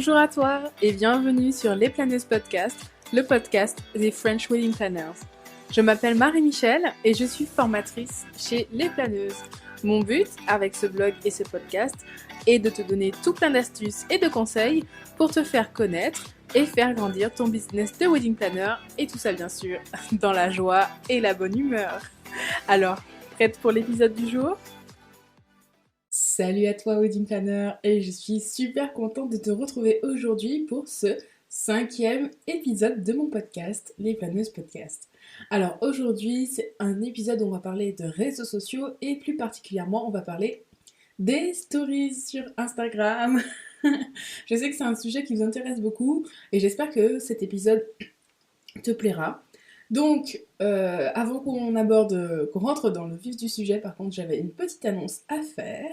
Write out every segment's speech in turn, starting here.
Bonjour à toi et bienvenue sur Les Planeuses Podcast, le podcast des French Wedding Planners. Je m'appelle Marie-Michel et je suis formatrice chez Les Planeuses. Mon but avec ce blog et ce podcast est de te donner tout plein d'astuces et de conseils pour te faire connaître et faire grandir ton business de wedding planner et tout ça bien sûr dans la joie et la bonne humeur. Alors, prête pour l'épisode du jour ? Salut à toi wedding planner et je suis super contente de te retrouver aujourd'hui pour ce 5e épisode de mon podcast, Les Planeuses Podcast. Alors aujourd'hui c'est un épisode où on va parler de réseaux sociaux et plus particulièrement on va parler des stories sur Instagram. Je sais que c'est un sujet qui vous intéresse beaucoup et j'espère que cet épisode te plaira. Donc, avant qu'on rentre dans le vif du sujet, par contre, j'avais une petite annonce à faire.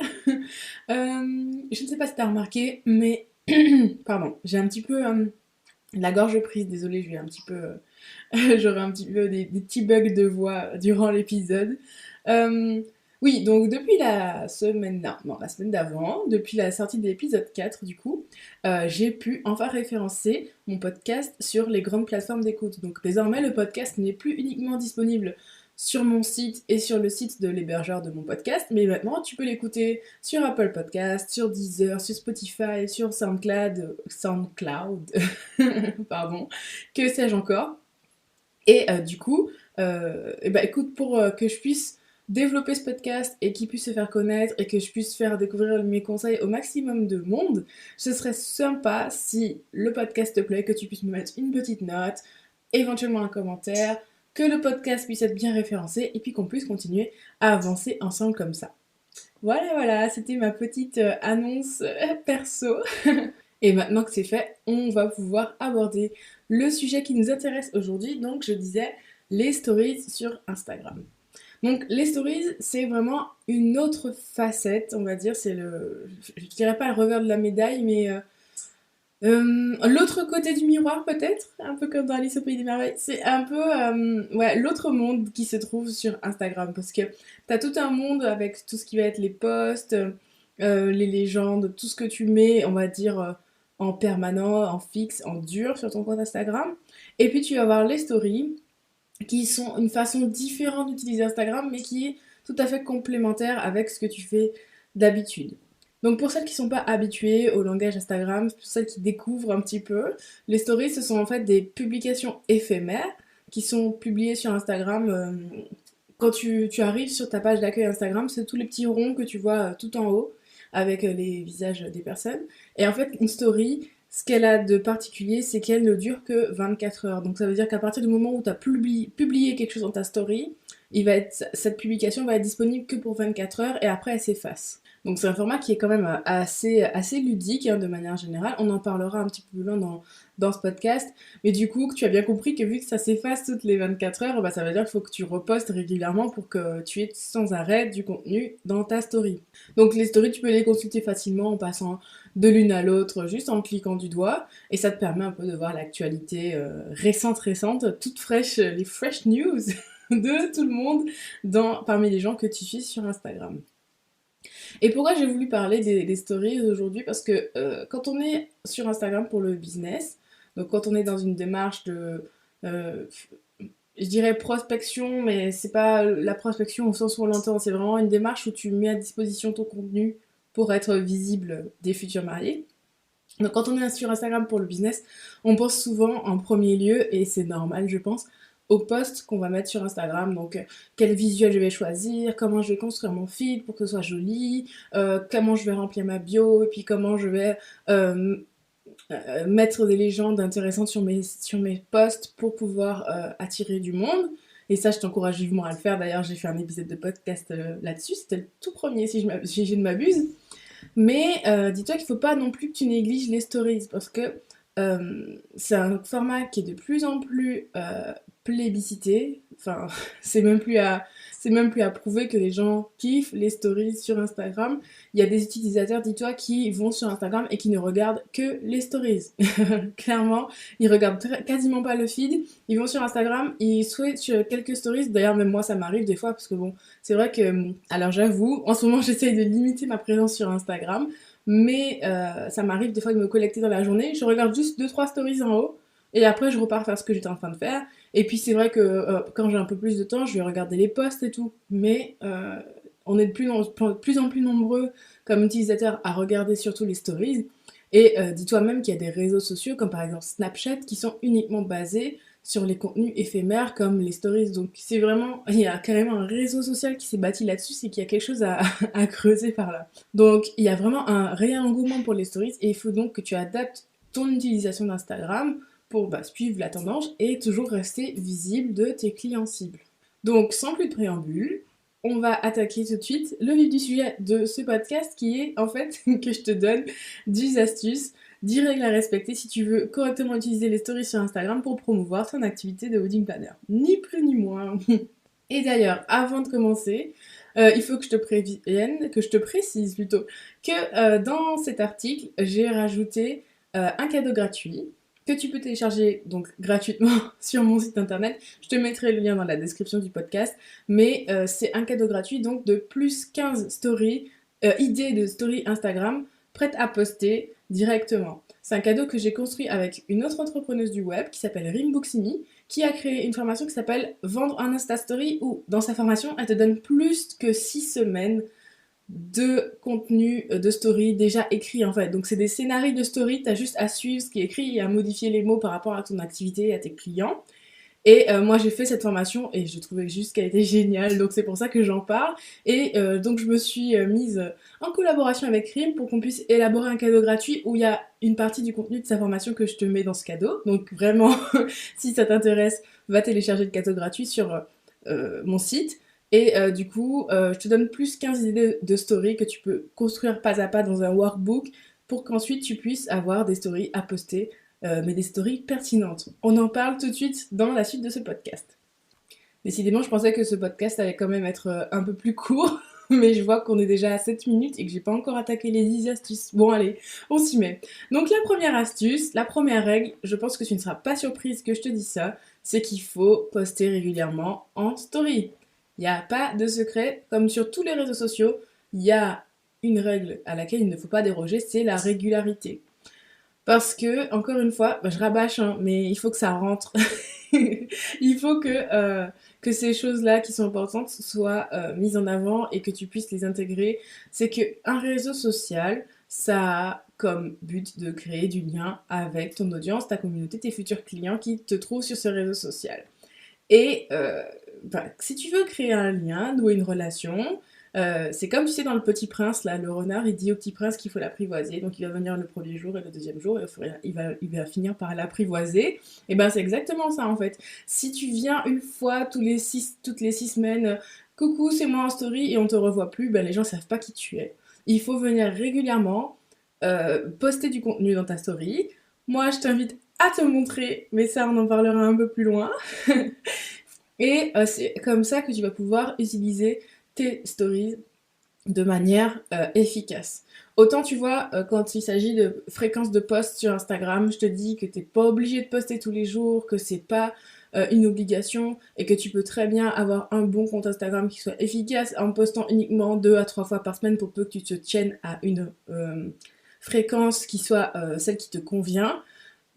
Je ne sais pas si tu as remarqué, mais pardon, j'ai un petit peu la gorge prise, désolée, je vais un petit peu, j'aurai un petit peu des petits bugs de voix durant l'épisode. Oui, donc depuis la semaine d'avant, depuis la sortie de l'épisode 4 du coup, j'ai pu enfin référencer mon podcast sur les grandes plateformes d'écoute. Donc désormais le podcast n'est plus uniquement disponible sur mon site et sur le site de l'hébergeur de mon podcast, mais maintenant tu peux l'écouter sur Apple Podcast, sur Deezer, sur Spotify, sur SoundCloud, pardon, que sais-je encore. Et du coup, écoute, pour que je puisse développer ce podcast et qu'il puisse se faire connaître et que je puisse faire découvrir mes conseils au maximum de monde, ce serait sympa si le podcast te plaît, que tu puisses me mettre une petite note, éventuellement un commentaire, que le podcast puisse être bien référencé et puis qu'on puisse continuer à avancer ensemble comme ça. Voilà, c'était ma petite annonce perso. Et maintenant que c'est fait, on va pouvoir aborder le sujet qui nous intéresse aujourd'hui. Donc je disais les stories sur Instagram. Donc les stories, c'est vraiment une autre facette, on va dire, je dirais pas le revers de la médaille, mais l'autre côté du miroir peut-être, un peu comme dans Alice au Pays des Merveilles. C'est un peu l'autre monde qui se trouve sur Instagram, parce que t'as tout un monde avec tout ce qui va être les posts, les légendes, tout ce que tu mets, on va dire, en permanent, en fixe, en dur sur ton compte Instagram. Et puis tu vas avoir les stories, qui sont une façon différente d'utiliser Instagram, mais qui est tout à fait complémentaire avec ce que tu fais d'habitude. Donc pour celles qui ne sont pas habituées au langage Instagram, pour celles qui découvrent un petit peu, les stories, ce sont en fait des publications éphémères qui sont publiées sur Instagram. Quand tu arrives sur ta page d'accueil Instagram, c'est tous les petits ronds que tu vois tout en haut avec les visages des personnes. Et en fait, une story, ce qu'elle a de particulier, c'est qu'elle ne dure que 24 heures. Donc ça veut dire qu'à partir du moment où tu as publié quelque chose dans ta story, cette publication va être disponible que pour 24 heures et après elle s'efface. Donc c'est un format qui est quand même assez ludique de manière générale. On en parlera un petit peu plus loin dans ce podcast. Mais du coup, tu as bien compris que vu que ça s'efface toutes les 24 heures, ça veut dire qu'il faut que tu repostes régulièrement pour que tu aies sans arrêt du contenu dans ta story. Donc les stories, tu peux les consulter facilement en passant de l'une à l'autre, juste en cliquant du doigt. Et ça te permet un peu de voir l'actualité récente, toute fraîche, les fresh news de tout le monde parmi les gens que tu suis sur Instagram. Et pourquoi j'ai voulu parler des stories aujourd'hui? Parce que quand on est sur Instagram pour le business, donc quand on est dans une démarche de, je dirais prospection, mais c'est pas la prospection au sens où on l'entend, c'est vraiment une démarche où tu mets à disposition ton contenu pour être visible des futurs mariés. Donc quand on est sur Instagram pour le business, on pense souvent en premier lieu, et c'est normal je pense, aux posts qu'on va mettre sur Instagram. Donc quel visuel je vais choisir, comment je vais construire mon feed pour que ce soit joli, comment je vais remplir ma bio, et puis comment je vais mettre des légendes intéressantes sur mes posts pour pouvoir attirer du monde. Et ça, je t'encourage vivement à le faire. D'ailleurs, j'ai fait un épisode de podcast là-dessus. C'était le tout premier, si je ne m'abuse. Mais dis-toi qu'il ne faut pas non plus que tu négliges les stories, parce que c'est un format qui est de plus en plus plébiscité. Enfin, c'est même plus à prouver que les gens kiffent les stories sur Instagram. Il y a des utilisateurs, dis-toi, qui vont sur Instagram et qui ne regardent que les stories. Clairement, ils regardent quasiment pas le feed. Ils vont sur Instagram, ils switchent quelques stories. D'ailleurs, même moi, ça m'arrive des fois, parce que bon, c'est vrai que, alors j'avoue, en ce moment, j'essaye de limiter ma présence sur Instagram. mais ça m'arrive des fois de me connecter dans la journée, je regarde juste 2-3 stories en haut, et après je repars faire ce que j'étais en train de faire. Et puis c'est vrai que quand j'ai un peu plus de temps, je vais regarder les posts et tout, mais on est de plus en plus nombreux comme utilisateurs à regarder surtout les stories. Et dis-toi même qu'il y a des réseaux sociaux comme par exemple Snapchat qui sont uniquement basés sur les contenus éphémères comme les stories. Donc c'est vraiment, il y a carrément un réseau social qui s'est bâti là-dessus, c'est qu'il y a quelque chose à creuser par là. Donc il y a vraiment un réel engouement pour les stories et il faut donc que tu adaptes ton utilisation d'Instagram pour suivre la tendance et toujours rester visible de tes clients cibles. Donc sans plus de préambule, on va attaquer tout de suite le vif du sujet de ce podcast qui est en fait que je te donne 10 astuces, 10 règles à respecter si tu veux correctement utiliser les stories sur Instagram pour promouvoir ton activité de wedding planner. Ni plus ni moins. Et d'ailleurs, avant de commencer, il faut que je te prévienne, que je te précise plutôt, que dans cet article, j'ai rajouté un cadeau gratuit que tu peux télécharger donc gratuitement sur mon site internet. Je te mettrai le lien dans la description du podcast, mais c'est un cadeau gratuit donc de plus 15 stories, idées de stories Instagram prêtes à poster directement. C'est un cadeau que j'ai construit avec une autre entrepreneuse du web qui s'appelle Rimbuximi, qui a créé une formation qui s'appelle Vendre un Insta Story, où dans sa formation, elle te donne plus que 6 semaines de contenu de story déjà écrit en fait. Donc c'est des scénarios de story, tu as juste à suivre ce qui est écrit et à modifier les mots par rapport à ton activité et à tes clients. Et moi j'ai fait cette formation et je trouvais juste qu'elle était géniale, donc c'est pour ça que j'en parle. Et donc je me suis mise en collaboration avec RIM pour qu'on puisse élaborer un cadeau gratuit où il y a une partie du contenu de sa formation que je te mets dans ce cadeau. Donc vraiment, si ça t'intéresse, va télécharger le cadeau gratuit sur mon site. Et du coup, je te donne plus 15 idées de stories que tu peux construire pas à pas dans un workbook pour qu'ensuite tu puisses avoir des stories à poster mais des stories pertinentes. On en parle tout de suite dans la suite de ce podcast. Décidément, je pensais que ce podcast allait quand même être un peu plus court, mais je vois qu'on est déjà à 7 minutes et que j'ai pas encore attaqué les 10 astuces. Bon, allez, on s'y met. Donc, la première astuce, la première règle, je pense que tu ne seras pas surprise que je te dise ça, c'est qu'il faut poster régulièrement en story. Il n'y a pas de secret, comme sur tous les réseaux sociaux, il y a une règle à laquelle il ne faut pas déroger, c'est la régularité. Parce que, encore une fois, je rabâche, hein, mais il faut que ça rentre. Il faut que ces choses-là qui sont importantes soient mises en avant et que tu puisses les intégrer. C'est qu'un réseau social, ça a comme but de créer du lien avec ton audience, ta communauté, tes futurs clients qui te trouvent sur ce réseau social. Et si tu veux créer un lien, nouer une relation, c'est comme tu sais dans Le Petit Prince, là, le renard, il dit au Petit Prince qu'il faut l'apprivoiser, donc il va venir le premier jour et le deuxième jour, et il va finir par l'apprivoiser. Et ben c'est exactement ça en fait. Si tu viens une fois toutes les 6 semaines, coucou, c'est moi en story, et on te revoit plus, ben les gens savent pas qui tu es. Il faut venir régulièrement poster du contenu dans ta story. Moi, je t'invite à te montrer, mais ça, on en parlera un peu plus loin. Et c'est comme ça que tu vas pouvoir utiliser tes stories de manière efficace. Autant tu vois, quand il s'agit de fréquence de posts sur Instagram, je te dis que t'es pas obligé de poster tous les jours, que c'est pas une obligation et que tu peux très bien avoir un bon compte Instagram qui soit efficace en postant uniquement 2 à 3 fois par semaine pour peu que tu te tiennes à une fréquence qui soit celle qui te convient.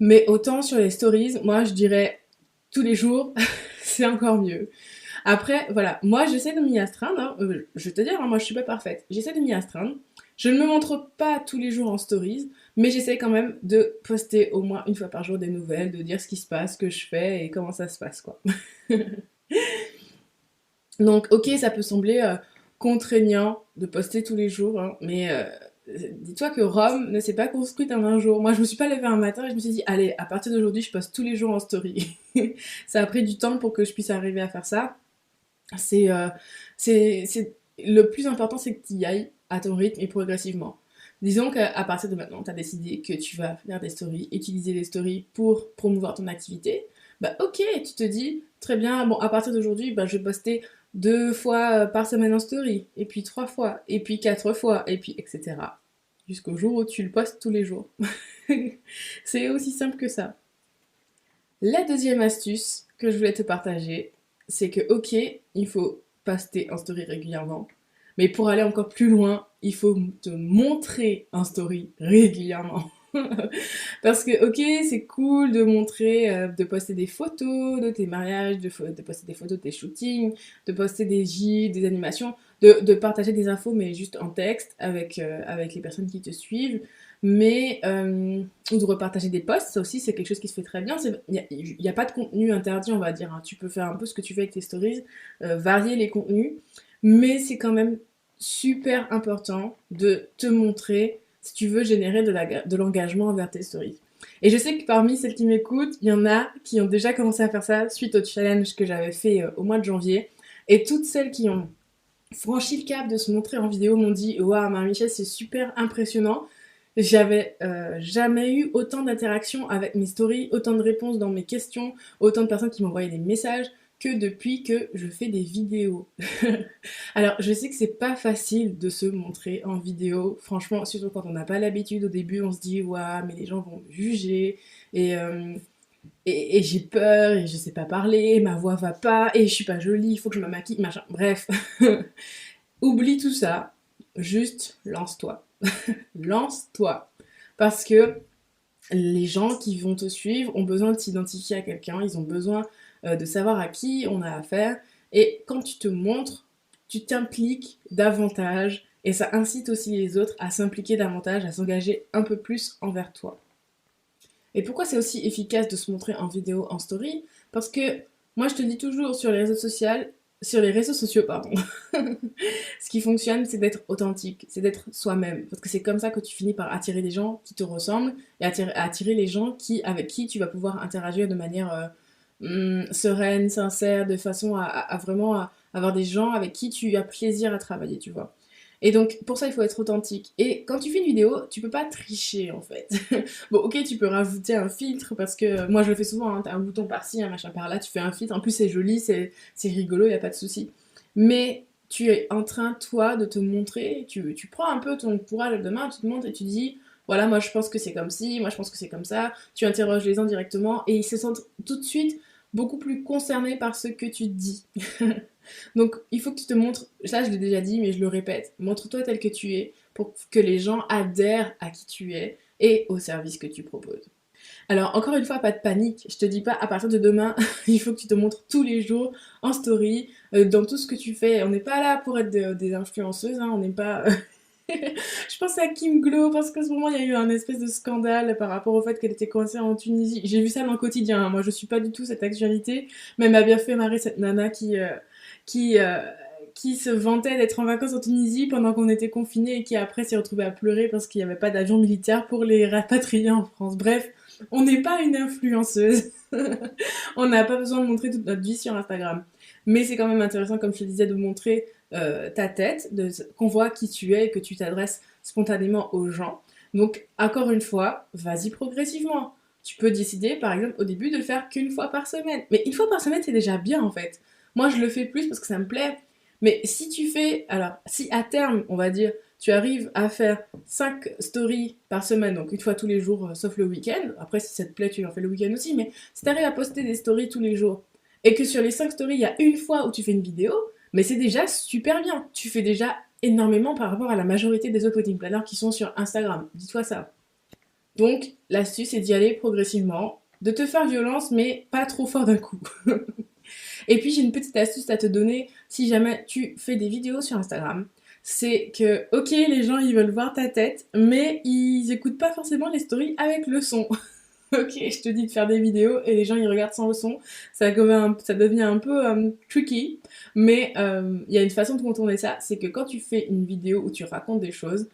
Mais autant sur les stories, moi je dirais tous les jours, c'est encore mieux. Après, voilà, moi j'essaie de m'y astreindre, hein. Je vais te dire, hein, moi je suis pas parfaite. J'essaie de m'y astreindre. Je ne me montre pas tous les jours en stories, mais j'essaie quand même de poster au moins une fois par jour des nouvelles, de dire ce qui se passe, ce que je fais et comment ça se passe, quoi. Donc, ok, ça peut sembler contraignant de poster tous les jours, hein, mais dis-toi que Rome ne s'est pas construite en un jour. Moi, je me suis pas levée un matin et je me suis dit, allez, à partir d'aujourd'hui, je poste tous les jours en story. Ça a pris du temps pour que je puisse arriver à faire ça. C'est, euh, le plus important, c'est que tu y ailles à ton rythme et progressivement. Disons qu'à partir de maintenant, tu as décidé que tu vas faire des stories, utiliser les stories pour promouvoir ton activité. Bah ok, tu te dis, très bien, bon, à partir d'aujourd'hui, bah, je vais poster 2 fois par semaine en story, et puis 3 fois, et puis 4 fois, et puis etc. Jusqu'au jour où tu le postes tous les jours. C'est aussi simple que ça. La deuxième astuce que je voulais te partager, c'est que ok, il faut poster en story régulièrement, Mais pour aller encore plus loin, il faut te montrer en story régulièrement. Parce que, ok, c'est cool de montrer, de poster des photos de tes mariages, de poster des photos de tes shootings, de poster des gifs, des animations, de partager des infos, mais juste en texte avec les personnes qui te suivent. Mais, ou de repartager des posts, ça aussi c'est quelque chose qui se fait très bien. Il n'y a pas de contenu interdit, on va dire, hein. Tu peux faire un peu ce que tu fais avec tes stories, varier les contenus, mais c'est quand même super important de te montrer si tu veux générer de l'engagement envers tes stories. Et je sais que parmi celles qui m'écoutent, il y en a qui ont déjà commencé à faire ça suite au challenge que j'avais fait au mois de janvier. Et toutes celles qui ont franchi le cap de se montrer en vidéo m'ont dit waouh, Marie-Michel, c'est super impressionnant. J'avais jamais eu autant d'interactions avec mes stories, autant de réponses dans mes questions, autant de personnes qui m'envoyaient des messages que depuis que je fais des vidéos. Alors, je sais que c'est pas facile de se montrer en vidéo, franchement, surtout quand on n'a pas l'habitude. Au début, on se dit, waouh, mais les gens vont me juger, et, euh, et j'ai peur, et je sais pas parler, ma voix va pas, et je suis pas jolie, il faut que je me maquille, machin. Bref, oublie tout ça, juste lance-toi. Lance-toi. Parce que les gens qui vont te suivre ont besoin de s'identifier à quelqu'un, ils ont besoin de savoir à qui on a affaire. Et quand tu te montres, tu t'impliques davantage et ça incite aussi les autres à s'impliquer davantage, à s'engager un peu plus envers toi. Et pourquoi c'est aussi efficace de se montrer en vidéo, en story? Parce que moi je te dis toujours sur les réseaux sociaux, pardon, ce qui fonctionne, c'est d'être authentique, c'est d'être soi-même. Parce que c'est comme ça que tu finis par attirer des gens qui te ressemblent et attirer les gens avec qui tu vas pouvoir interagir de manière sereine, sincère, de façon à vraiment avoir des gens avec qui tu as plaisir à travailler, tu vois. Et donc, pour ça, il faut être authentique. Et quand tu fais une vidéo, tu peux pas tricher, en fait. Bon, ok, tu peux rajouter un filtre, parce que moi, je le fais souvent, hein, t'as un bouton par-ci, un machin par-là, tu fais un filtre. En plus, c'est joli, c'est rigolo, y a pas de souci. Mais tu es en train, toi, de te montrer, tu prends un peu ton courage de main, tu te montres et tu dis, voilà, moi, je pense que c'est comme ci, moi, je pense que c'est comme ça. Tu interroges les gens directement, et ils se sentent tout de suite beaucoup plus concernés par ce que tu dis. Donc, il faut que tu te montres, ça je l'ai déjà dit, mais je le répète, montre-toi tel que tu es pour que les gens adhèrent à qui tu es et au service que tu proposes. Alors, encore une fois, pas de panique, je te dis pas à partir de demain, il faut que tu te montres tous les jours en story, dans tout ce que tu fais. On n'est pas là pour être des influenceuses, hein, on n'est pas. Je pense à Kim Glow parce qu'à ce moment il y a eu un espèce de scandale par rapport au fait qu'elle était coincée en Tunisie. J'ai vu ça dans le quotidien, hein. Moi je suis pas du tout cette actualité, mais elle m'a bien fait marrer cette nana qui, euh, qui se vantait d'être en vacances en Tunisie pendant qu'on était confinés et qui après s'est retrouvée à pleurer parce qu'il n'y avait pas d'avion militaire pour les rapatrier en France. Bref, on n'est pas une influenceuse. On n'a pas besoin de montrer toute notre vie sur Instagram. Mais c'est quand même intéressant, comme je te disais, de montrer ta tête, qu'on voit qui tu es et que tu t'adresses spontanément aux gens. Donc, encore une fois, vas-y progressivement. Tu peux décider, par exemple, au début de le faire qu'une fois par semaine. Mais une fois par semaine, c'est déjà bien, en fait. Moi, je le fais plus parce que ça me plaît. Mais si tu fais, alors, si à terme, on va dire, tu arrives à faire 5 stories par semaine, donc une fois tous les jours, sauf le week-end, après, si ça te plaît, tu en fais le week-end aussi, mais si tu arrives à poster des stories tous les jours, et que sur les 5 stories, il y a une fois où tu fais une vidéo, mais c'est déjà super bien. Tu fais déjà énormément par rapport à la majorité des autres wedding planners qui sont sur Instagram. Dis-toi ça. Donc, l'astuce, c'est d'y aller progressivement, de te faire violence, mais pas trop fort d'un coup. Et puis, j'ai une petite astuce à te donner si jamais tu fais des vidéos sur Instagram. C'est que, ok, les gens, ils veulent voir ta tête, mais ils écoutent pas forcément les stories avec le son. Ok, je te dis de faire des vidéos et les gens ils regardent sans le son, ça devient un peu tricky, mais il y a une façon de contourner ça, c'est que quand tu fais une vidéo où tu racontes des choses,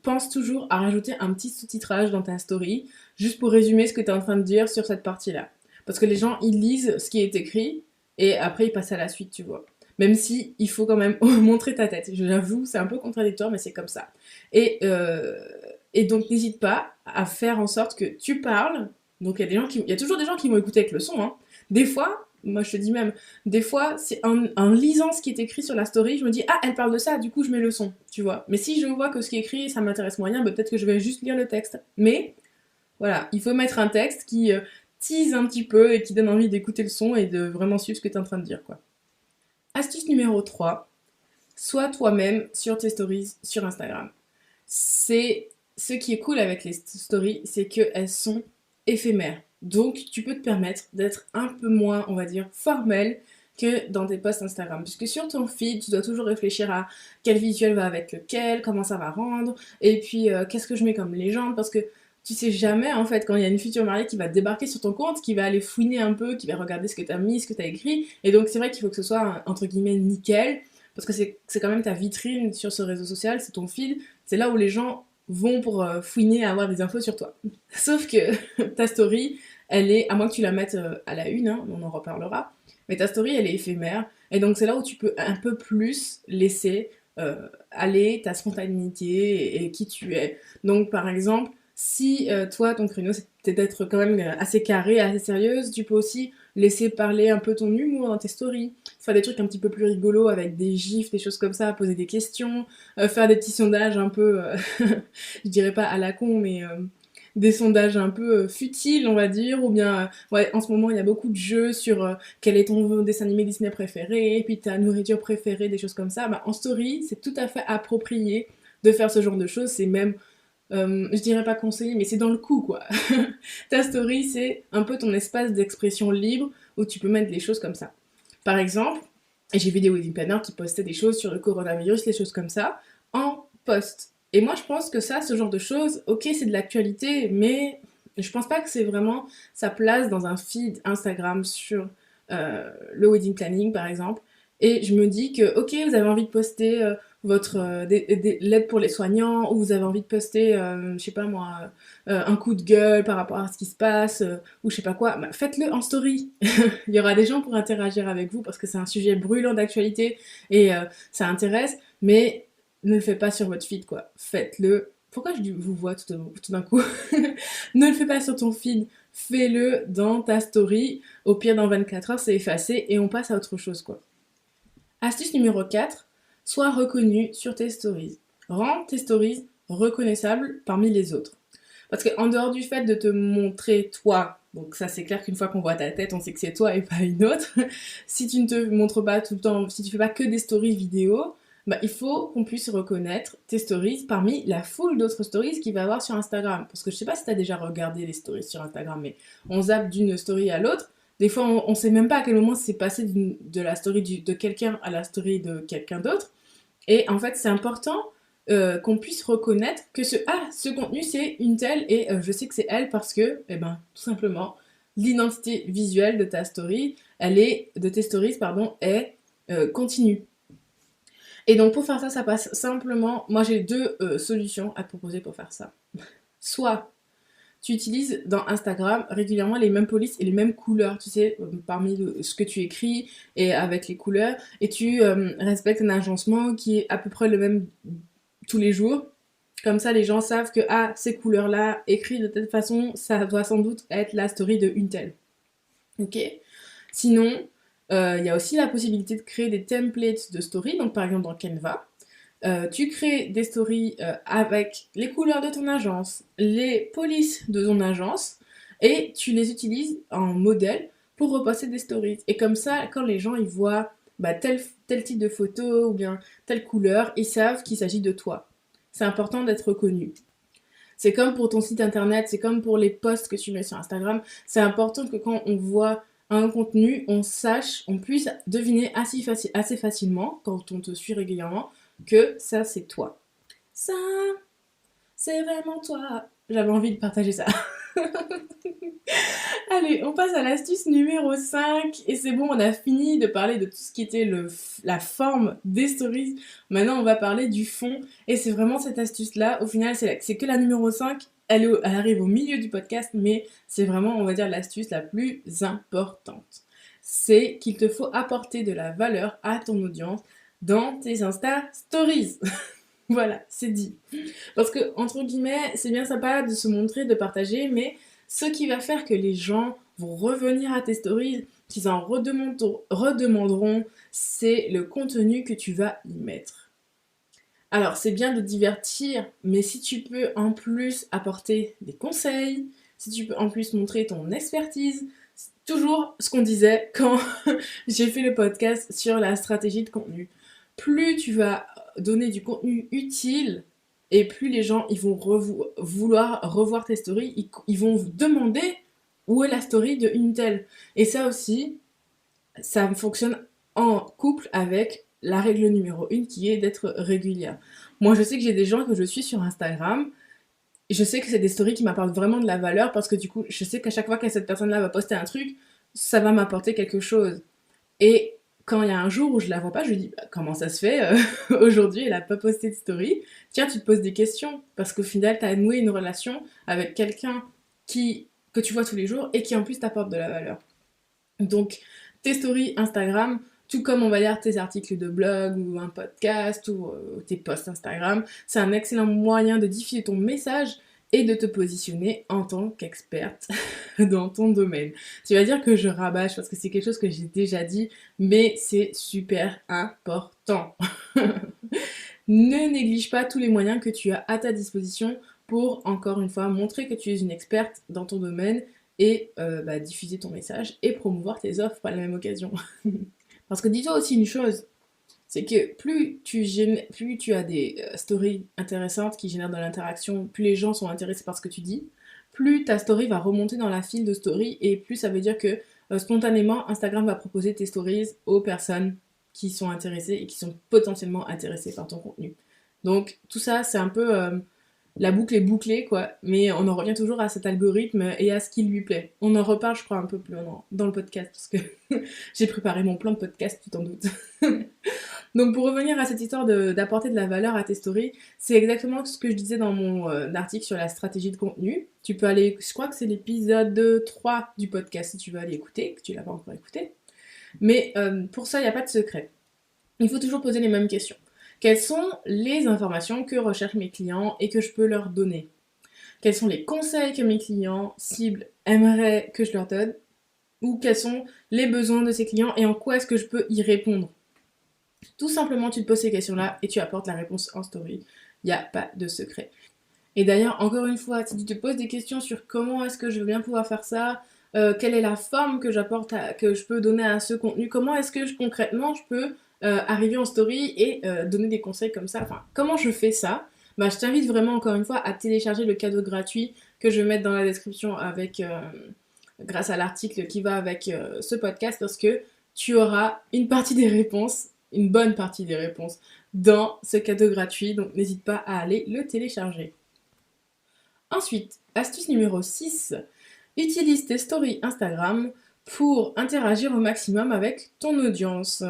pense toujours à rajouter un petit sous-titrage dans ta story, juste pour résumer ce que tu es en train de dire sur cette partie-là. Parce que les gens ils lisent ce qui est écrit et après ils passent à la suite, tu vois. Même si il faut quand même montrer ta tête. J'avoue, c'est un peu contradictoire, mais c'est comme ça. Et, euh, et donc, n'hésite pas à faire en sorte que tu parles. Donc, il y a toujours des gens qui vont écouter avec le son, hein. Des fois, moi je te dis même, des fois, c'est en lisant ce qui est écrit sur la story, je me dis, ah, elle parle de ça, du coup, je mets le son, tu vois. Mais si je vois que ce qui est écrit, ça m'intéresse moyen, bah, peut-être que je vais juste lire le texte. Mais, voilà, il faut mettre un texte qui tease un petit peu et qui donne envie d'écouter le son et de vraiment suivre ce que tu es en train de dire, quoi. Astuce numéro 3, sois toi-même sur tes stories sur Instagram. C'est ce qui est cool avec les stories, c'est qu'elles sont éphémères. Donc, tu peux te permettre d'être un peu moins, on va dire, formel que dans tes posts Instagram. Puisque sur ton feed, tu dois toujours réfléchir à quel visuel va avec lequel, comment ça va rendre, et puis qu'est-ce que je mets comme légende, parce que tu sais jamais, en fait, quand il y a une future mariée qui va débarquer sur ton compte, qui va aller fouiner un peu, qui va regarder ce que tu as mis, ce que tu as écrit, et donc c'est vrai qu'il faut que ce soit, entre guillemets, nickel, parce que c'est quand même ta vitrine sur ce réseau social, c'est ton feed, c'est là où les gens vont pour fouiner, avoir des infos sur toi. Sauf que ta story, elle est, à moins que tu la mettes à la une, hein, on en reparlera, mais ta story, elle est éphémère, et donc c'est là où tu peux un peu plus laisser aller ta spontanéité et qui tu es. Donc par exemple, si toi, ton créneau, c'est d'être quand même assez carré, assez sérieuse, tu peux aussi laisser parler un peu ton humour dans tes stories, faire des trucs un petit peu plus rigolos avec des gifs, des choses comme ça, poser des questions, faire des petits sondages un peu, je dirais pas à la con, mais des sondages un peu futiles, on va dire, ou bien, ouais, en ce moment, il y a beaucoup de jeux sur quel est ton dessin animé Disney préféré, et puis ta nourriture préférée, des choses comme ça. Bah, en story, c'est tout à fait approprié de faire ce genre de choses, c'est même je dirais pas conseiller, mais c'est dans le coup, quoi. Ta story, c'est un peu ton espace d'expression libre où tu peux mettre des choses comme ça. Par exemple, j'ai vu des wedding planners qui postaient des choses sur le coronavirus, des choses comme ça, en post. Et moi, je pense que ça, ce genre de choses, ok, c'est de l'actualité, mais je pense pas que c'est vraiment sa place dans un feed Instagram sur le wedding planning, par exemple. Et je me dis que, ok, vous avez envie de poster votre l'aide pour les soignants, ou vous avez envie de poster, je sais pas moi, un coup de gueule par rapport à ce qui se passe, ou je sais pas quoi, bah, faites-le en story. Il y aura des gens pour interagir avec vous parce que c'est un sujet brûlant d'actualité et ça intéresse, mais ne le faites pas sur votre feed, quoi. Faites-le. Pourquoi je vous vois tout d'un coup? Ne le fais pas sur ton feed, fais-le dans ta story. Au pire, dans 24 heures, c'est effacé et on passe à autre chose, quoi. Astuce numéro 4, sois reconnu sur tes stories. Rends tes stories reconnaissables parmi les autres. Parce qu'en dehors du fait de te montrer toi, donc ça c'est clair qu'une fois qu'on voit ta tête, on sait que c'est toi et pas une autre, si tu ne te montres pas tout le temps, si tu fais pas que des stories vidéo, bah, il faut qu'on puisse reconnaître tes stories parmi la foule d'autres stories qu'il va y avoir sur Instagram. Parce que je sais pas si tu as déjà regardé les stories sur Instagram, mais on zappe d'une story à l'autre. Des fois, on sait même pas à quel moment c'est passé de la story de quelqu'un à la story de quelqu'un d'autre. Et en fait, c'est important qu'on puisse reconnaître que ce contenu, c'est une telle et je sais que c'est elle parce que, eh ben, tout simplement, l'identité visuelle de ta story, de tes stories, pardon, est continue. Et donc, pour faire ça, ça passe simplement. Moi, j'ai deux solutions à te proposer pour faire ça. Soit tu utilises dans Instagram régulièrement les mêmes polices et les mêmes couleurs, tu sais, parmi ce que tu écris et avec les couleurs, et tu respectes un agencement qui est à peu près le même tous les jours. Comme ça, les gens savent que ah, ces couleurs-là, écrites de telle façon, ça doit sans doute être la story de une telle. Ok. Sinon, il y a aussi la possibilité de créer des templates de story. Donc, par exemple, dans Canva, tu crées des stories avec les couleurs de ton agence, les polices de ton agence, et tu les utilises en modèle pour reposter des stories. Et comme ça, quand les gens ils voient bah, tel type de photo ou bien telle couleur, ils savent qu'il s'agit de toi. C'est important d'être reconnu. C'est comme pour ton site internet, c'est comme pour les posts que tu mets sur Instagram. C'est important que quand on voit un contenu, on sache, on puisse deviner assez facilement, quand on te suit régulièrement, que ça c'est toi. Ça, c'est vraiment toi. J'avais envie de partager ça. Allez, on passe à l'astuce numéro 5. Et c'est bon, on a fini de parler de tout ce qui était la forme des stories. Maintenant, on va parler du fond. Et c'est vraiment cette astuce-là. Au final, c'est que la numéro 5. Elle arrive au milieu du podcast, mais c'est vraiment, on va dire, l'astuce la plus importante. C'est qu'il te faut apporter de la valeur à ton audience dans tes Insta Stories. Voilà, c'est dit. Parce que, entre guillemets, c'est bien sympa de se montrer, de partager, mais ce qui va faire que les gens vont revenir à tes stories, qu'ils en redemanderont, c'est le contenu que tu vas y mettre. Alors, c'est bien de divertir, mais si tu peux en plus apporter des conseils, si tu peux en plus montrer ton expertise, c'est toujours ce qu'on disait quand j'ai fait le podcast sur la stratégie de contenu. plus tu vas donner du contenu utile et plus les gens ils vont vouloir revoir tes stories, ils vont demander où est la story de une telle. Et ça aussi, ça fonctionne en couple avec la règle numéro 1 qui est d'être régulière. Moi, je sais que j'ai des gens que je suis sur Instagram. Je sais que c'est des stories qui m'apportent vraiment de la valeur parce que du coup, je sais qu'à chaque fois que cette personne-là va poster un truc, ça va m'apporter quelque chose. Et quand il y a un jour où je la vois pas, je lui dis bah, comment ça se fait aujourd'hui elle a pas posté de story. Tiens, tu te poses des questions parce qu'au final, tu as noué une relation avec quelqu'un que tu vois tous les jours et qui en plus t'apporte de la valeur. Donc, tes stories Instagram, tout comme on va dire tes articles de blog ou un podcast ou tes posts Instagram, c'est un excellent moyen de diffuser ton message et de te positionner en tant qu'experte dans ton domaine. Tu vas dire que je rabâche parce que c'est quelque chose que j'ai déjà dit, mais c'est super important. Ne néglige pas tous les moyens que tu as à ta disposition pour, encore une fois, montrer que tu es une experte dans ton domaine et diffuser ton message et promouvoir tes offres par la même occasion. Parce que dis-toi aussi une chose, c'est que plus tu as des stories intéressantes qui génèrent de l'interaction, plus les gens sont intéressés par ce que tu dis, plus ta story va remonter dans la file de stories et plus ça veut dire que spontanément Instagram va proposer tes stories aux personnes qui sont intéressées et qui sont potentiellement intéressées par ton contenu. Donc tout ça c'est un peu la boucle est bouclée, quoi. Mais on en revient toujours à cet algorithme et à ce qui lui plaît. On en reparle, je crois, un peu plus dans le podcast, parce que j'ai préparé mon plan de podcast, tu t'en doutes. Donc pour revenir à cette histoire d'apporter de la valeur à tes stories, c'est exactement ce que je disais dans mon article sur la stratégie de contenu. Tu peux aller, je crois que c'est l'épisode 3 du podcast, si tu veux aller écouter, que tu l'as pas encore écouté. Mais pour ça, il n'y a pas de secret. Il faut toujours poser les mêmes questions. Quelles sont les informations que recherchent mes clients et que je peux leur donner? Quels sont les conseils que mes clients cibles aimeraient que je leur donne? Ou quels sont les besoins de ces clients et en quoi est-ce que je peux y répondre? Tout simplement, tu te poses ces questions-là et tu apportes la réponse en story. Il n'y a pas de secret. Et d'ailleurs, encore une fois, si tu te poses des questions sur comment est-ce que je veux bien pouvoir faire ça, quelle est la forme que que je peux donner à ce contenu, comment est-ce que concrètement je peux arriver en story et donner des conseils comme ça, enfin, comment je fais ça? Bah, je t'invite vraiment encore une fois à télécharger le cadeau gratuit que je vais mettre dans la description grâce à l'article qui va avec ce podcast parce que tu auras une partie des réponses, une bonne partie des réponses dans ce cadeau gratuit, donc n'hésite pas à aller le télécharger. Ensuite, astuce numéro 6, utilise tes stories Instagram pour interagir au maximum avec ton audience.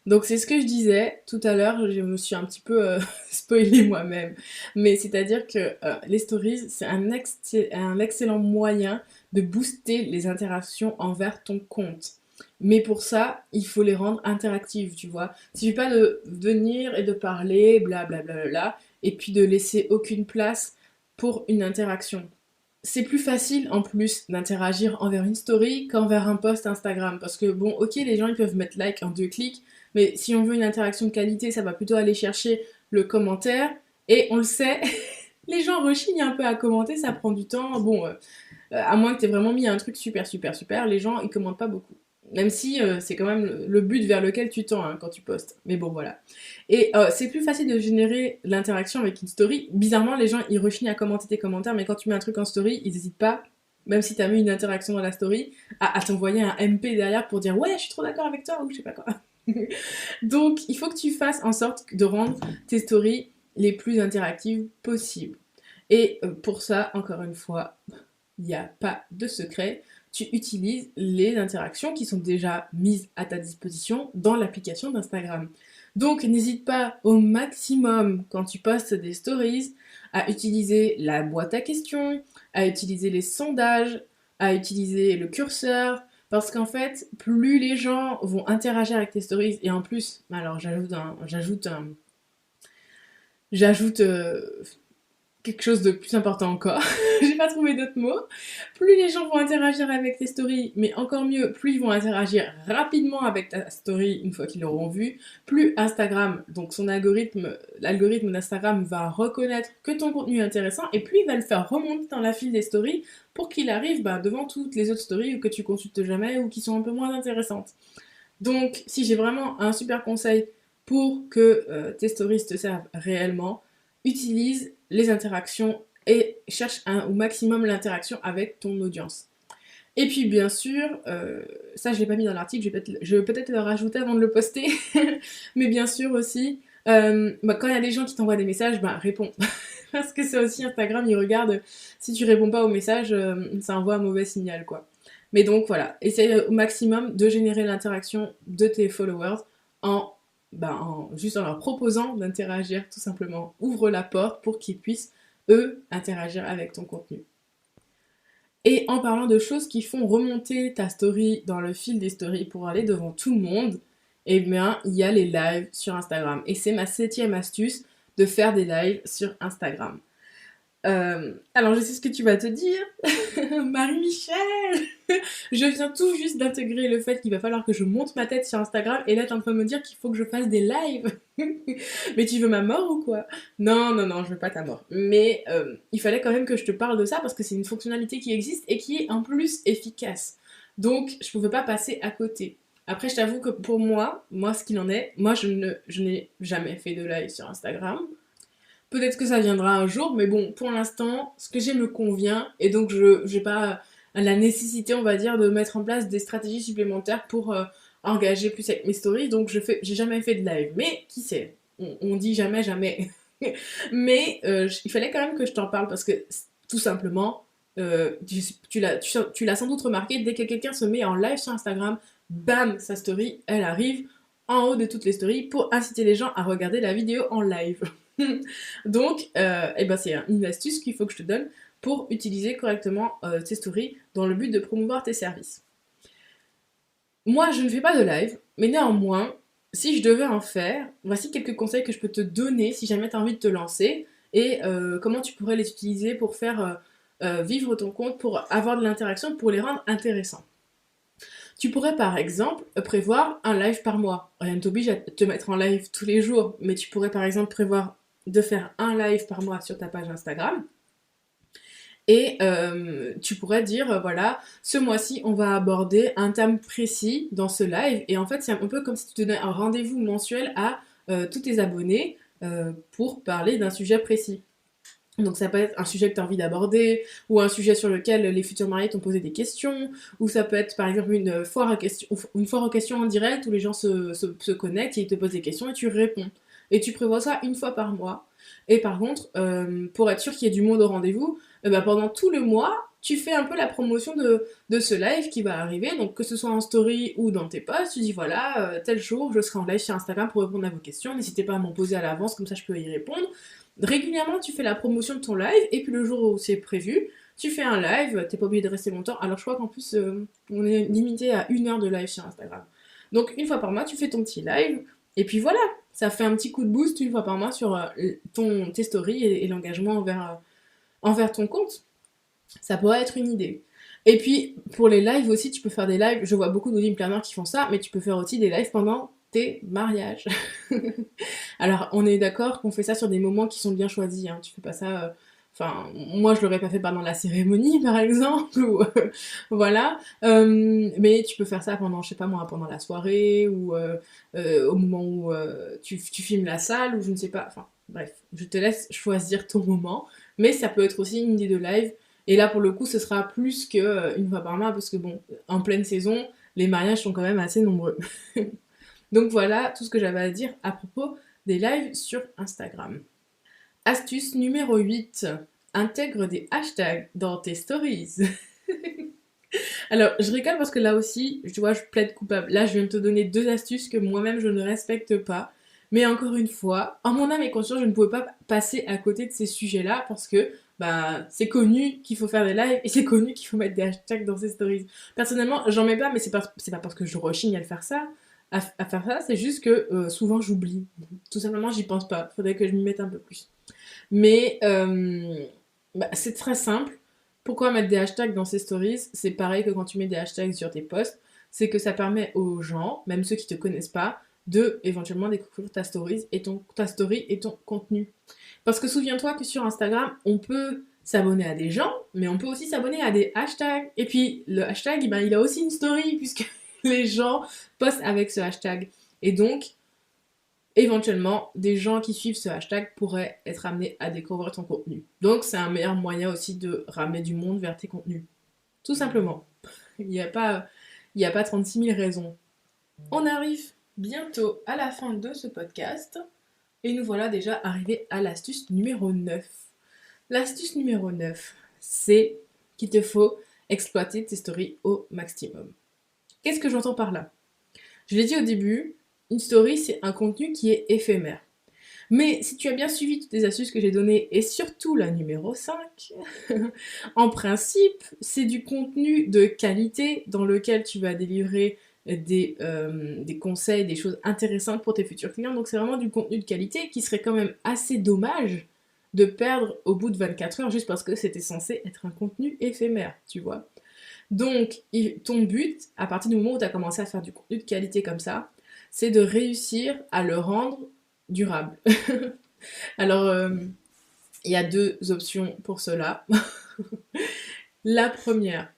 Donc c'est ce que je disais tout à l'heure, je me suis un petit peu spoilée moi-même. Mais c'est-à-dire que les stories, c'est un excellent moyen de booster les interactions envers ton compte. Mais pour ça, il faut les rendre interactives, tu vois. Il suffit pas de venir et de parler, blablabla, et puis de laisser aucune place pour une interaction. C'est plus facile en plus d'interagir envers une story qu'envers un post Instagram. Parce que bon, ok, les gens ils peuvent mettre like en 2 clics, mais si on veut une interaction de qualité, ça va plutôt aller chercher le commentaire. Et on le sait, les gens rechignent un peu à commenter, ça prend du temps. Bon, à moins que t'aies vraiment mis un truc super super super, les gens ils commentent pas beaucoup. Même si c'est quand même le but vers lequel tu tends hein, quand tu postes. Mais bon, voilà. Et c'est plus facile de générer l'interaction avec une story. Bizarrement, les gens, ils rechignent à commenter tes commentaires, mais quand tu mets un truc en story, ils n'hésitent pas, même si t'as mis une interaction dans la story, à t'envoyer un MP derrière pour dire « Ouais, je suis trop d'accord avec toi » ou je sais pas quoi. Donc, il faut que tu fasses en sorte de rendre tes stories les plus interactives possibles. Et pour ça, encore une fois, il n'y a pas de secret. Tu utilises les interactions qui sont déjà mises à ta disposition dans l'application d'Instagram. Donc n'hésite pas au maximum quand tu postes des stories à utiliser la boîte à questions, à utiliser les sondages, à utiliser le curseur, parce qu'en fait, plus les gens vont interagir avec tes stories, et en plus, alors j'ajoute quelque chose de plus important encore, j'ai pas trouvé d'autres mots, plus les gens vont interagir avec tes stories, mais encore mieux, plus ils vont interagir rapidement avec ta story une fois qu'ils l'auront vue, plus Instagram, donc l'algorithme d'Instagram va reconnaître que ton contenu est intéressant et plus il va le faire remonter dans la file des stories pour qu'il arrive devant toutes les autres stories que tu consultes jamais ou qui sont un peu moins intéressantes. Donc, si j'ai vraiment un super conseil pour que tes stories te servent réellement, utilise les interactions et cherche au maximum l'interaction avec ton audience. Et puis bien sûr, ça je l'ai pas mis dans l'article, je vais peut-être le rajouter avant de le poster, mais bien sûr aussi, quand il y a des gens qui t'envoient des messages, réponds. Parce que c'est aussi Instagram, ils regardent, si tu réponds pas aux messages, ça envoie un mauvais signal quoi. Mais donc voilà, essaye au maximum de générer l'interaction de tes followers en, juste en leur proposant d'interagir tout simplement. Ouvre la porte pour qu'ils puissent, eux, interagir avec ton contenu. Et en parlant de choses qui font remonter ta story dans le fil des stories pour aller devant tout le monde, eh bien, il y a les lives sur Instagram. Et c'est ma 7e astuce de faire des lives sur Instagram. Alors, je sais ce que tu vas te dire. Marie-Michel, je viens tout juste d'intégrer le fait qu'il va falloir que je monte ma tête sur Instagram et là, t'es en train de me dire qu'il faut que je fasse des lives. Mais tu veux ma mort ou quoi? Non, non, non, je veux pas ta mort. Mais il fallait quand même que je te parle de ça parce que c'est une fonctionnalité qui existe et qui est en plus efficace. Donc, je pouvais pas passer à côté. Après, je t'avoue que pour moi, ce qu'il en est, moi, je n'ai jamais fait de live sur Instagram. Peut-être que ça viendra un jour, mais bon, pour l'instant, ce que j'ai me convient, et donc je n'ai pas la nécessité, on va dire, de mettre en place des stratégies supplémentaires pour engager plus avec mes stories, donc j'ai jamais fait de live. Mais qui sait, on dit jamais, jamais. Mais il fallait quand même que je t'en parle parce que tout simplement, tu l'as sans doute remarqué, dès que quelqu'un se met en live sur Instagram, bam, sa story, elle arrive en haut de toutes les stories pour inciter les gens à regarder la vidéo en live. Donc, c'est une astuce qu'il faut que je te donne pour utiliser correctement tes stories dans le but de promouvoir tes services. Moi, je ne fais pas de live, mais néanmoins, si je devais en faire, voici quelques conseils que je peux te donner si jamais tu as envie de te lancer et comment tu pourrais les utiliser pour faire vivre ton compte, pour avoir de l'interaction, pour les rendre intéressants. Tu pourrais par exemple prévoir un live par mois. Rien ne t'oblige à te mettre en live tous les jours, mais tu pourrais par exemple prévoir de faire un live par mois sur ta page Instagram. Et tu pourrais dire, voilà, ce mois-ci, on va aborder un thème précis dans ce live. Et en fait, c'est un peu comme si tu donnais un rendez-vous mensuel à tous tes abonnés pour parler d'un sujet précis. Donc ça peut être un sujet que tu as envie d'aborder, ou un sujet sur lequel les futurs mariés t'ont posé des questions, ou ça peut être par exemple une foire aux questions en direct où les gens se connectent et ils te posent des questions et tu réponds. Et tu prévois ça une fois par mois. Et par contre, pour être sûr qu'il y ait du monde au rendez-vous, pendant tout le mois, tu fais un peu la promotion de ce live qui va arriver, donc que ce soit en story ou dans tes posts, tu dis voilà, tel jour, je serai en live sur Instagram pour répondre à vos questions, n'hésitez pas à m'en poser à l'avance, comme ça je peux y répondre. Régulièrement, tu fais la promotion de ton live, et puis le jour où c'est prévu, tu fais un live, t'es pas obligé de rester longtemps. Alors je crois qu'en plus, on est limité à 1 heure de live sur Instagram. Donc une fois par mois, tu fais ton petit live, et puis voilà, ça fait un petit coup de boost une fois par mois sur tes stories et l'engagement envers ton compte. Ça pourrait être une idée. Et puis, pour les lives aussi, tu peux faire des lives, je vois beaucoup de wedding planners qui font ça, mais tu peux faire aussi des lives pendant tes mariages. Alors, on est d'accord qu'on fait ça sur des moments qui sont bien choisis, hein. Tu fais pas ça... Enfin, moi, je l'aurais pas fait pendant la cérémonie, par exemple, ou voilà. Mais tu peux faire ça pendant, je sais pas moi, pendant la soirée, ou au moment où tu filmes la salle, ou je ne sais pas. Enfin, bref, je te laisse choisir ton moment. Mais ça peut être aussi une idée de live. Et là, pour le coup, ce sera plus qu'une fois par mois, parce que bon, en pleine saison, les mariages sont quand même assez nombreux. Donc voilà tout ce que j'avais à dire à propos des lives sur Instagram. Astuce numéro 8. Intègre des hashtags dans tes stories. Alors, je rigole parce que là aussi, tu vois, je plaide coupable. Là, je viens de te donner 2 astuces que moi-même je ne respecte pas. Mais encore une fois, en mon âme et conscience, je ne pouvais pas passer à côté de ces sujets-là parce que c'est connu qu'il faut faire des lives et c'est connu qu'il faut mettre des hashtags dans ses stories. Personnellement, j'en mets pas, mais c'est pas parce que je rechigne à le faire ça, à faire ça, c'est juste que souvent j'oublie. Tout simplement, j'y pense pas. Faudrait que je m'y mette un peu plus. Mais c'est très simple. Pourquoi mettre des hashtags dans ses stories? C'est pareil que quand tu mets des hashtags sur tes posts. C'est que ça permet aux gens, même ceux qui te connaissent pas, de éventuellement découvrir ta story et ton contenu. Parce que souviens-toi que sur Instagram, on peut s'abonner à des gens, mais on peut aussi s'abonner à des hashtags. Et puis le hashtag, il a aussi une story puisque les gens postent avec ce hashtag. Et donc, éventuellement, des gens qui suivent ce hashtag pourraient être amenés à découvrir ton contenu. Donc, c'est un meilleur moyen aussi de ramener du monde vers tes contenus. Tout simplement. Il n'y a pas, il y a pas 36 000 raisons. On arrive bientôt à la fin de ce podcast et nous voilà déjà arrivés à l'astuce numéro 9. L'astuce numéro 9, c'est qu'il te faut exploiter tes stories au maximum. Qu'est-ce que j'entends par là? Je l'ai dit au début, une story, c'est un contenu qui est éphémère. Mais si tu as bien suivi toutes les astuces que j'ai données, et surtout la numéro 5, en principe, c'est du contenu de qualité dans lequel tu vas délivrer des conseils, des choses intéressantes pour tes futurs clients. Donc c'est vraiment du contenu de qualité qui serait quand même assez dommage de perdre au bout de 24 heures juste parce que c'était censé être un contenu éphémère, tu vois. Donc ton but, à partir du moment où tu as commencé à faire du contenu de qualité comme ça, c'est de réussir à le rendre durable. Alors, il y a deux options pour cela. La première,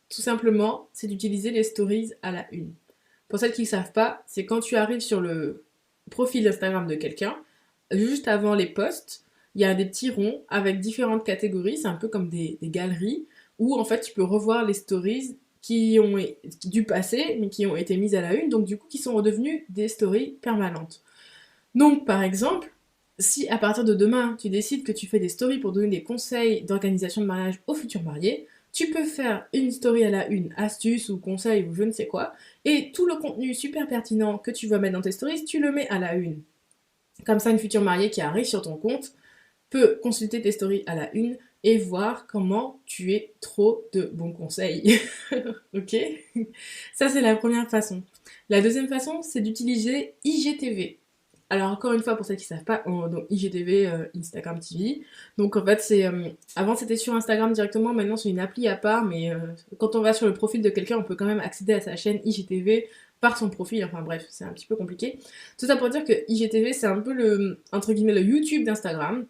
tout simplement, c'est d'utiliser les stories à la une. Pour celles qui ne savent pas, c'est quand tu arrives sur le profil Instagram de quelqu'un, juste avant les posts, il y a des petits ronds avec différentes catégories, c'est un peu comme des galeries, où en fait tu peux revoir les stories qui ont du passé, mais qui ont été mises à la une, donc du coup qui sont redevenues des stories permanentes. Donc par exemple, si à partir de demain, tu décides que tu fais des stories pour donner des conseils d'organisation de mariage aux futurs mariés, tu peux faire une story à la une, astuce ou conseil ou je ne sais quoi, et tout le contenu super pertinent que tu vas mettre dans tes stories, tu le mets à la une. Comme ça, une future mariée qui arrive sur ton compte peut consulter tes stories à la une et voir comment tu es trop de bons conseils. Ok? Ça, c'est la première façon. La deuxième façon, c'est d'utiliser IGTV. Alors encore une fois, pour ceux qui ne savent pas, donc IGTV, Instagram TV. Donc en fait, avant c'était sur Instagram directement, maintenant c'est une appli à part, mais quand on va sur le profil de quelqu'un, on peut quand même accéder à sa chaîne IGTV par son profil. Enfin bref, c'est un petit peu compliqué. Tout ça pour dire que IGTV, c'est un peu entre guillemets, le YouTube d'Instagram.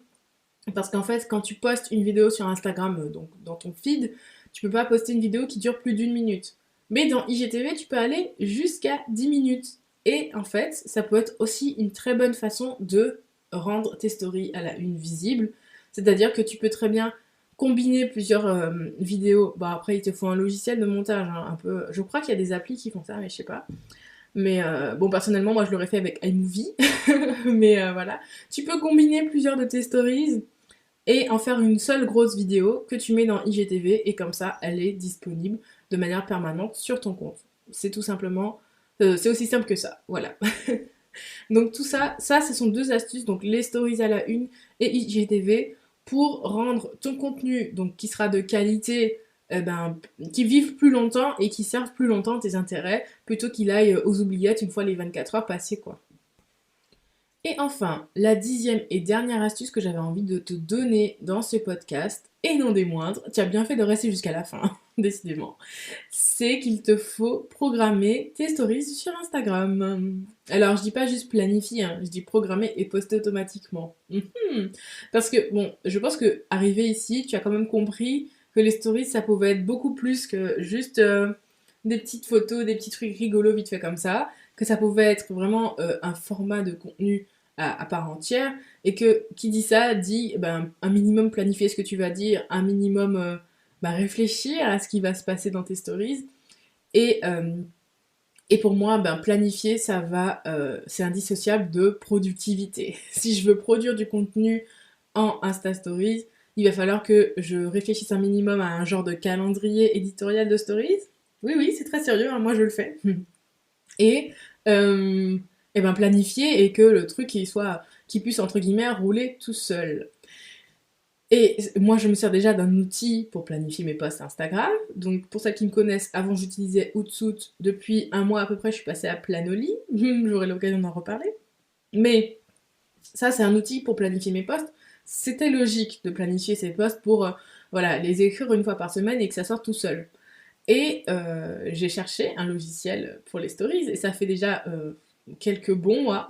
Parce qu'en fait, quand tu postes une vidéo sur Instagram, donc dans ton feed, tu peux pas poster une vidéo qui dure plus d'une minute. Mais dans IGTV, tu peux aller jusqu'à 10 minutes. Et en fait, ça peut être aussi une très bonne façon de rendre tes stories à la une visible. C'est-à-dire que tu peux très bien combiner plusieurs vidéos. Bon, après, il te faut un logiciel de montage, hein, un peu. Je crois qu'il y a des applis qui font ça, mais je sais pas. Mais bon, personnellement, moi, je l'aurais fait avec iMovie. Mais voilà. Tu peux combiner plusieurs de tes stories et en faire une seule grosse vidéo que tu mets dans IGTV et comme ça elle est disponible de manière permanente sur ton compte. C'est tout simplement, c'est aussi simple que ça, voilà. Donc tout ça, ce sont deux astuces, donc les stories à la une et IGTV pour rendre ton contenu, donc qui sera de qualité, qui vive plus longtemps et qui serve plus longtemps tes intérêts plutôt qu'il aille aux oubliettes une fois les 24 heures passées quoi. Et enfin, la 10e et dernière astuce que j'avais envie de te donner dans ce podcast, et non des moindres, tu as bien fait de rester jusqu'à la fin, décidément, c'est qu'il te faut programmer tes stories sur Instagram. Alors, je dis pas juste planifier, hein, je dis programmer et poster automatiquement. Parce que, bon, je pense que arrivé ici, tu as quand même compris que les stories, ça pouvait être beaucoup plus que juste des petites photos, des petits trucs rigolos vite fait comme ça, que ça pouvait être vraiment un format de contenu à part entière, et que qui dit ça dit un minimum planifier ce que tu vas dire, un minimum réfléchir à ce qui va se passer dans tes stories, et, euh, et pour moi, planifier, c'est indissociable de productivité. Si je veux produire du contenu en Insta Stories, il va falloir que je réfléchisse un minimum à un genre de calendrier éditorial de Stories. Oui, oui, c'est très sérieux, hein, moi je le fais. Et, euh, planifier et que le truc qui puisse entre guillemets rouler tout seul. Et moi je me sers déjà d'un outil pour planifier mes posts Instagram. Donc pour celles qui me connaissent, avant j'utilisais Hootsuite, depuis un mois à peu près je suis passée à Planoly, j'aurai l'occasion d'en reparler. Mais ça c'est un outil pour planifier mes posts. C'était logique de planifier ces posts pour les écrire une fois par semaine et que ça sorte tout seul. Et j'ai cherché un logiciel pour les stories et ça fait déjà quelques bons mois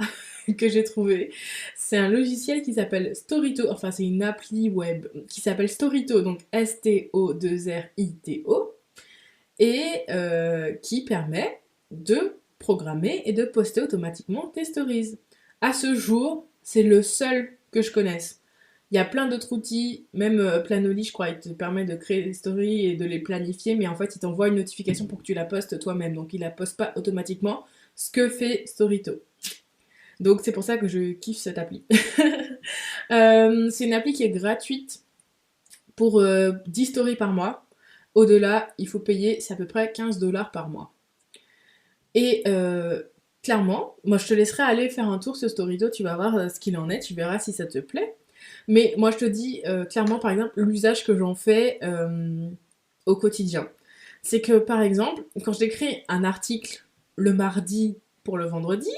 que j'ai trouvé. C'est un logiciel qui s'appelle Storyto, enfin c'est une appli web qui s'appelle Storyto, donc Storyto, et qui permet de programmer et de poster automatiquement tes stories. À ce jour, c'est le seul que je connaisse. Il y a plein d'autres outils, même Planoly, je crois, il te permet de créer des stories et de les planifier, mais en fait, il t'envoie une notification pour que tu la postes toi-même, donc il la poste pas automatiquement, ce que fait Storyto. Donc c'est pour ça que je kiffe cette appli. C'est une appli qui est gratuite pour 10 stories par mois. Au-delà, il faut payer, c'est à peu près 15 $ par mois. Et clairement, moi je te laisserai aller faire un tour sur Storyto, tu vas voir ce qu'il en est, tu verras si ça te plaît. Mais moi je te dis clairement par exemple l'usage que j'en fais au quotidien. C'est que par exemple, quand j'écris un article le mardi pour le vendredi,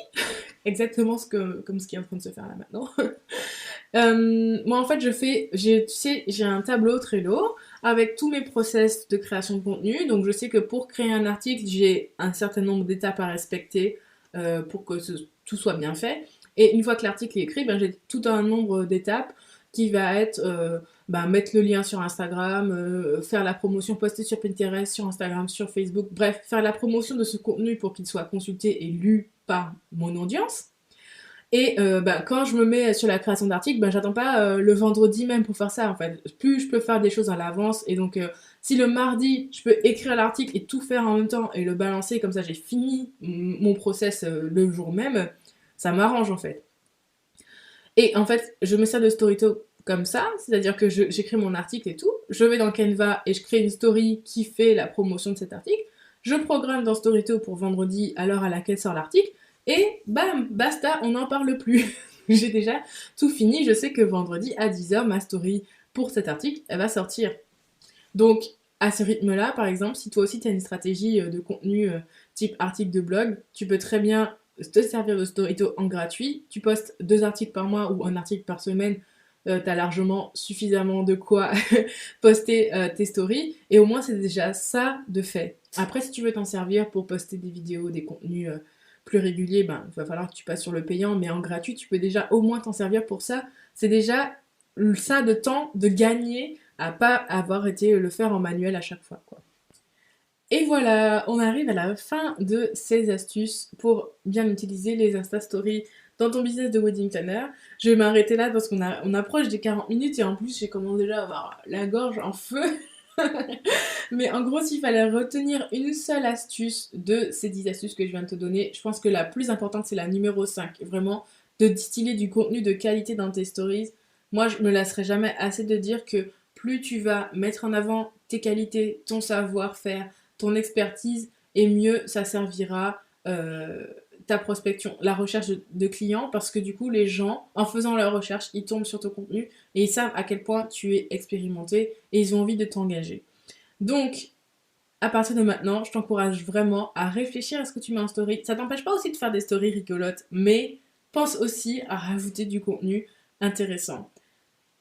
exactement comme ce qui est en train de se faire là maintenant, moi en fait tu sais, j'ai un tableau Trello avec tous mes process de création de contenu. Donc je sais que pour créer un article, j'ai un certain nombre d'étapes à respecter pour que tout soit bien fait. Et une fois que l'article est écrit, ben, j'ai tout un nombre d'étapes qui va être ben, mettre le lien sur Instagram, faire la promotion, poster sur Pinterest, sur Instagram, sur Facebook, bref, faire la promotion de ce contenu pour qu'il soit consulté et lu par mon audience. Et bah, quand je me mets sur la création d'articles, bah, j'attends pas le vendredi même pour faire ça en fait. Plus je peux faire des choses à l'avance et donc si le mardi je peux écrire l'article et tout faire en même temps et le balancer comme ça j'ai fini mon process le jour même, ça m'arrange en fait. Et en fait je me sers de Storyto comme ça, c'est-à-dire que j'écris mon article et tout, je vais dans Canva et je crée une story qui fait la promotion de cet article, je programme dans Storyto pour vendredi à l'heure à laquelle sort l'article, et bam, basta, on n'en parle plus. J'ai déjà tout fini, je sais que vendredi à 10h, ma story pour cet article, elle va sortir. Donc, à ce rythme-là, par exemple, si toi aussi tu as une stratégie de contenu type article de blog, tu peux très bien te servir de Storyto en gratuit. Tu postes 2 articles par mois ou un article par semaine, t'as largement suffisamment de quoi poster tes stories. Et au moins, c'est déjà ça de fait. Après, si tu veux t'en servir pour poster des vidéos, des contenus plus réguliers, ben, il va falloir que tu passes sur le payant, mais en gratuit, tu peux déjà au moins t'en servir pour ça. C'est déjà ça de temps de gagner à pas avoir été le faire en manuel à chaque fois, quoi. Et voilà, on arrive à la fin de ces astuces pour bien utiliser les Insta Stories dans ton business de wedding planner. Je vais m'arrêter là parce on approche des 40 minutes et en plus j'ai commencé déjà à avoir la gorge en feu. Mais en gros, s'il fallait retenir une seule astuce de ces 10 astuces que je viens de te donner, je pense que la plus importante c'est la numéro 5. Vraiment, de distiller du contenu de qualité dans tes stories. Moi, je me lasserai jamais assez de dire que plus tu vas mettre en avant tes qualités, ton savoir-faire, ton expertise, et mieux ça servira ta prospection, la recherche de clients, parce que du coup les gens, en faisant leur recherche, ils tombent sur ton contenu et ils savent à quel point tu es expérimenté et ils ont envie de t'engager. Donc, à partir de maintenant, je t'encourage vraiment à réfléchir à ce que tu mets en story. Ça t'empêche pas aussi de faire des stories rigolotes, mais pense aussi à rajouter du contenu intéressant.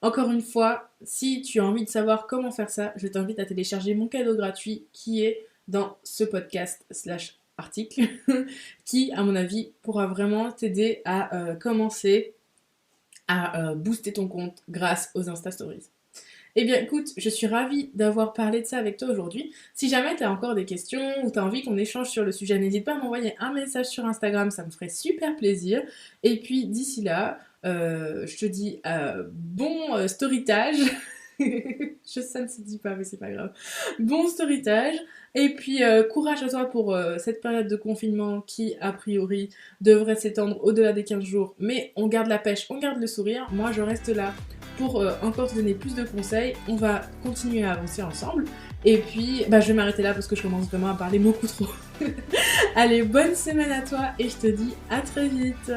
Encore une fois, si tu as envie de savoir comment faire ça, je t'invite à télécharger mon cadeau gratuit qui est dans ce podcast/article qui, à mon avis, pourra vraiment t'aider à commencer à booster ton compte grâce aux Insta Stories. Eh bien écoute, je suis ravie d'avoir parlé de ça avec toi aujourd'hui. Si jamais tu as encore des questions ou tu as envie qu'on échange sur le sujet, n'hésite pas à m'envoyer un message sur Instagram, ça me ferait super plaisir. Et puis d'ici là, je te dis bon storytage. Ça ne se dit pas, mais c'est pas grave. Bon storytage. Et puis courage à toi pour cette période de confinement qui, a priori, devrait s'étendre au-delà des 15 jours. Mais on garde la pêche, on garde le sourire. Moi, je reste là pour encore te donner plus de conseils. On va continuer à avancer ensemble. Et puis, bah, je vais m'arrêter là parce que je commence vraiment à parler beaucoup trop. Allez, bonne semaine à toi et je te dis à très vite.